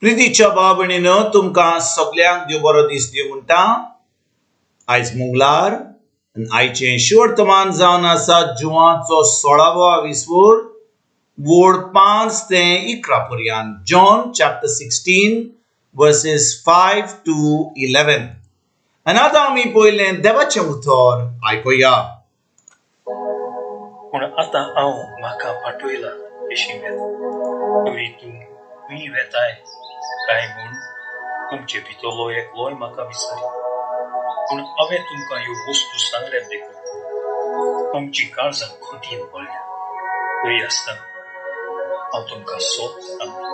प्रितीच्या भाव भयणीनो, तुमकां सगळ्यांक देव बरो दीस दिवं म्हणटा। आयज मंगळार आनी आयचें शिवर्तमान जावन आसा जुवाचो 16वा विसवोर, वोड 5 ते 11 पर्यंत। John chapter 16 versus 5 to 11। आनी आतां आमी पयलें देवाचें उतर आयकुया। पूण आतां हांव म्हाका पाठयला अशी वेता, तरी तुमी वेताय काय म्हूण तुमचे भितरलो एकलोय म्हाका विचारी। पूण हांवें तुमकां ह्यो वस्तू सांगल्यात देखून तुमची काळजां खोटीन पडल्या। तरी आसतना हांव तुमकां सोत सांगता,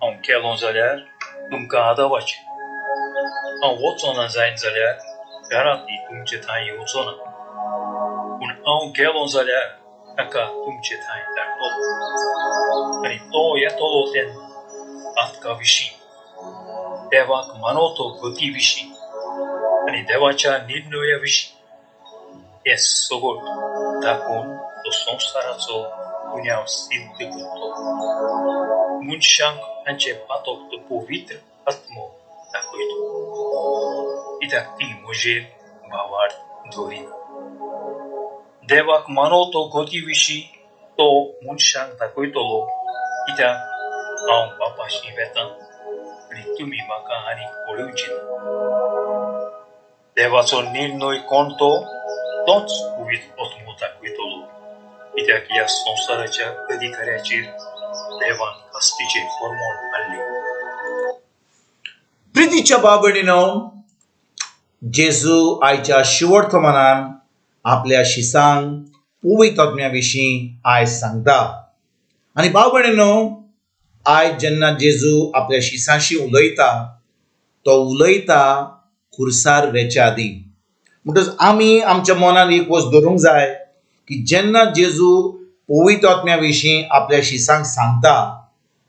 हांव गेलों जाल्यार तुमकां आदावाचें। हांव वचोना जायत जाल्यार घरांतली तुमचे थंय येवचो ना। पूण हांव गेलों जाल्यार ताका तुमचे थंय धाडटलो। आनी तो येतलो तेन्ना आतका विशीं, देवाक मानवतो गती विशीं आनी देवाच्या निर्णया विशीं हें सगळं दाखोवन तो संवसाराचो गुन्यांव सिद्ध करतलो। मनशांक तांचे पातक तो पवित्र आत्मो दाखयतलो, कित्याक ती म्हजेर भावार्थ दवरिना। देवाक मानवतो गती विशीं तो मनशांक दाखयतलो, कित्याक हांव बापाशी वेतां आनी तुमी म्हाका आनीक पळोवची ना। देवाचो निर्णय कोण तोच पवित्र आत्मो दाखयतलो, कित्याक ह्या संवसाराच्या अधिकाऱ्याचेर देवान कास्तीचें फर्मोण हाडलें। प्रितीच्या भाव भयणीनो, जेजू आयच्या शिवर्तमानान आपल्या शिसांक पवित्र आत्म्या विशीं आयज सांगता। आनी भाव भयणीनो, आयज जेन्ना जेजू आपल्या शिसांशी उलयता, तो उलयता खुर्सार वेच्या आदी। म्हणटच आमी आमच्या मनान एक वस्त धरूंक जाय की जेन्ना जेजू पवित्र आत्म्या विशीं आपल्या शिसांक सांगता,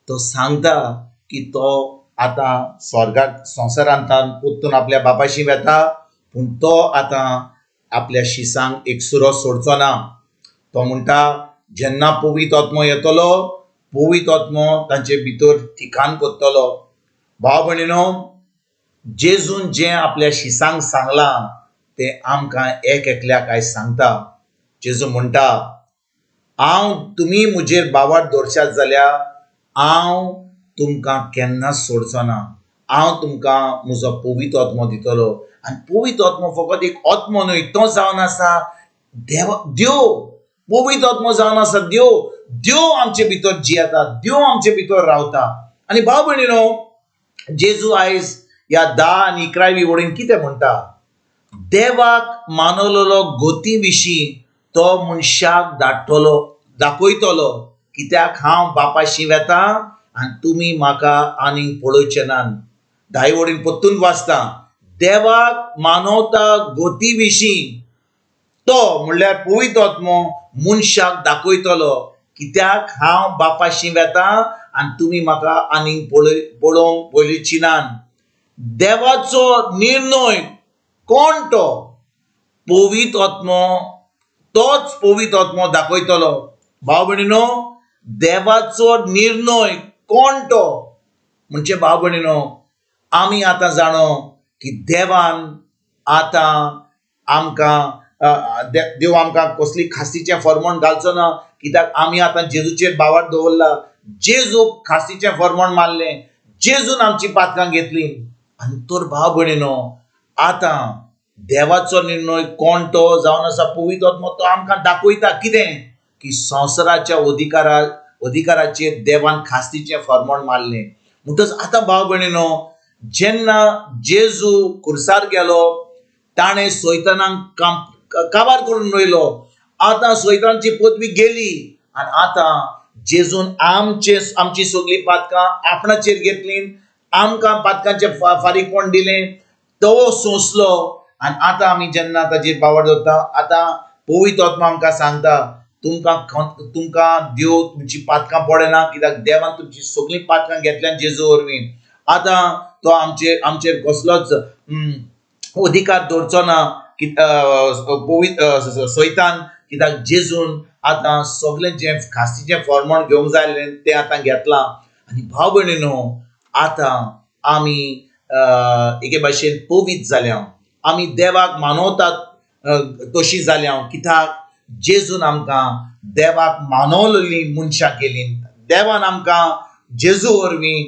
तो सांगता की तो आतां स्वर्गाक संवसारांतल्यान परतून आपल्या बापाशी वेता, पूण तो आतां आपल्या शिसांक एकसुरो सोडचो ना। तो म्हणटा जेन्ना पवित्र आत्मो येतलो, पवित्र आत्मो तांचे भितर ठिकाण करतलो। भाव भयणीनो, जेजून जें आपल्या शिसांक सांगलां तें आमकां एक एकल्याक आयज सांगता। जेजू म्हणटा, तुमी म्हजेर बावार्थ दवरशात जाल्यार हांव तुमकां केन्नाच सोडचो ना। हांव तुमकां म्हजो पवित्र आत्मो दितलो। आनी पवित्र आत्मो फकत एक आत्मो न्हय, तो जावन आसा देव। पवित्र आत्मो जावन आसा देव आमचे भितर जियेता, देव आमचे भितर रावता। आनी भाव भयणीनो, जेजू आयज ह्या 10 आनी 11वी वडीन कितें म्हणटा? देवाक मानवलेलो गती विशीं तो मनशाक दाखयतलो, कित्याक हांव बापाशी वेता आनी तुमी म्हाका आनीक पळोवचे नात। 10 वडीन परतून वाचता, देवाक मानवता गती विशीं तो म्हणल्यार पवित्र आत्मो मनशाक दाखयतलो, कित्याक हांव बापाशी वेता आनी तुमी म्हाका आनीक पळोवंक पळोवची नात। देवाचो निर्णय कोण तो? पवित्र आत्मो, तोच पवित्र आत्मो दाखयतलो। भाव भयणीनो, देवाचो निर्णय कोण तो? म्हणजे भाव भयणीनो, आमी आतां जाणो की देवान आतां आमकां देव आमकां कसली खासीचें फर्मोण घालचो ना, कित्याक आमी आतां जेजूचेर बावार्थ दवरला। जेजूक खासीचें फर्मोण मारलें, जेजून आमची पातकां घेतली। आनी तर भाव भयणीनो, आतां देवाचो निर्णय कोण तो जावन आसा पवित्र आत्मो, तो आमकां दाखयता कितें की संवसाराच्या अधिकाराचेर देवान खास्तीचें फर्मोण मारलें। म्हणटच आतां भाव भयणीनो, जेन्ना जेजू खुर्सार गेलो, ताणें सैतानाक काबार करून रोयलो। आतां सैतानाची पदवी गेली आनी आतां जेजून आमची सगळी पातकां आपणाचेर घेतली, आमकां पातकांचें फारीकपण दिलें, तो सोंसलो। आनी आतां आमी जेन्ना ताचेर बावार्थ दवरता, आतां पवित्र आत्मो आमकां सांगता तुमकां देव तुमची पातकां पडना, कित्याक देवान तुमची सगळीं पातकां घेतल्यान जेजू वरवीं। आतां तो आमचेर कसलोच अधिकार दवरचो ना सैतान, कित्याक जेजून आतां सगळें जें खासीचें फर्मोण घेवंक जाय तें आतां घेतलां। आणि भाव भयणीनो, आता आमी एके भाशेन पवित जाल्या, आमी देवाक मानवतात तशी जाल्या, कित्याक जेजून आमकां देवाक मानवलेली मनशां केली. देवान आमकां जेजू वरवीं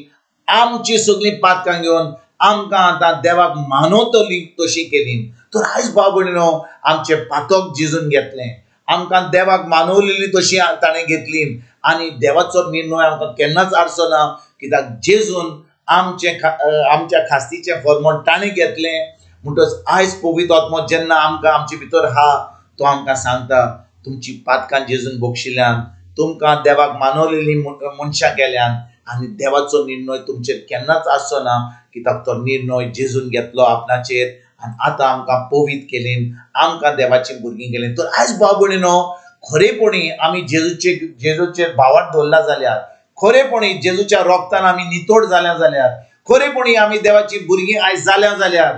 आमची सगळी पातकां घेवन आमकां आतां देवाक मानवतली तशी केली. तर आयज भाव भयणीनो, आमचे पातक जेजून घेतलें, आमकां देवाक मानवलेली तशी ताणें घेतली आनी देवाचो निर्णय आमकां केन्नाच आडचो ना, कित्याक जेजून आमच्या खास्तीचें फर्मण ताणें घेतलें. म्हणटच आयज पवित्र आत्मो जेन्ना आमकां आमचे भितर आहा, तो आमकां सांगता, तुमची पातकां जेजून बक्षिल्ल्यान, तुमकां देवाक मानवलेली मनशां केल्यान, आनी देवाचो निर्णय तुमचेर केन्नाच आसचो ना, कित्याक तो निर्णय जेजून घेतलो आपणाचेर आनी आतां आमकां पवित केलीं, आमकां देवाची भुरगीं केलीं. तर आयज भाव भयणीनो, खरेपणी आमी जेजूचेर भावार्थ दवरला जाल्यार, खरेपणी जेजूच्या रोगतान आमी नितोड जाल्या जाल्यार, खरेपणी आमी देवाची भुरगीं आयज जाल्या जाल्यार,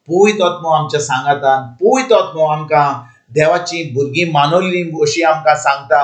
पवित्र आत्मो आमच्या सांगातान, पवित्र आत्मो आमकां देवाची भुरगीं मानवली अशी आमकां सांगता.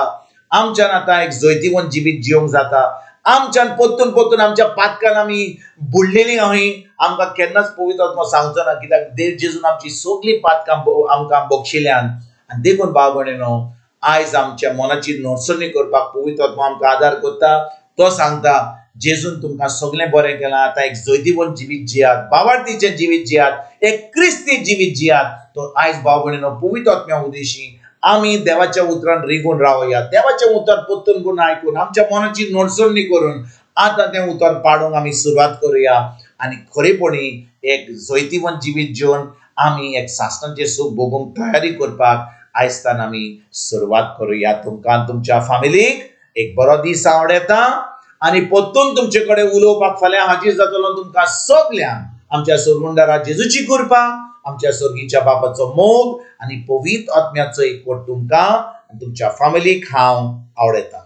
आमच्यान आतां एक जैतिवंत जिवीत जिवंक जाता. आमच्यान परतून परतून आमच्या पातकान आमी बुडलेलीं आहाय, आमकां केन्नाच पवित्र आत्मो सांगचो ना, कित्याक देव जेजून आमची सगळीं पातकां आमकां बक्षिल्ल्यान. आनी देखून भाव भयणीनो, आयज आमच्या मनाची नडसणी करपाक पवित्र आत्मो आमकां आदार करता. तो सांगता, जेजून तुमकां सगळें बरें केलां, आतां एक जैतिवंत जिवीत जियात, भावार्थीचें जिवीत जियात, एक क्रिस्ती जिवीत जियात. तो आयज भाव भयणीनो, पवित्र आत्म्या उदेशी आमी देवाच्या उतरान रिगून रावया, देवाचें उतर परतून करून आयकून आमच्या मनाची नडसणी करून आतां तें उतर पाडूंक आमी सुरवात करुया आनी खरेपणी एक जैतिवंत जिवीत जिवन आमी एक सासणाचें सूख भोगूंक तयारी करपाक आयजतान आमी सुरवात करुया. तुमकां तुमच्या फॅमिलीक एक बरो दीस आवडेता आनी परतून तुमचे कडेन उलोवपाक फाल्यां हाजीर जातलो. तुमकां सगल्यांक आमच्या सोरगुंडारा जेजूची कृपा, आमच्या स्वर्गीच्या बापाचो मोग आनी पवित्र आत्म्याचो एकवट तुमकां आनी तुमच्या फॅमिलीक हांव आवडयता.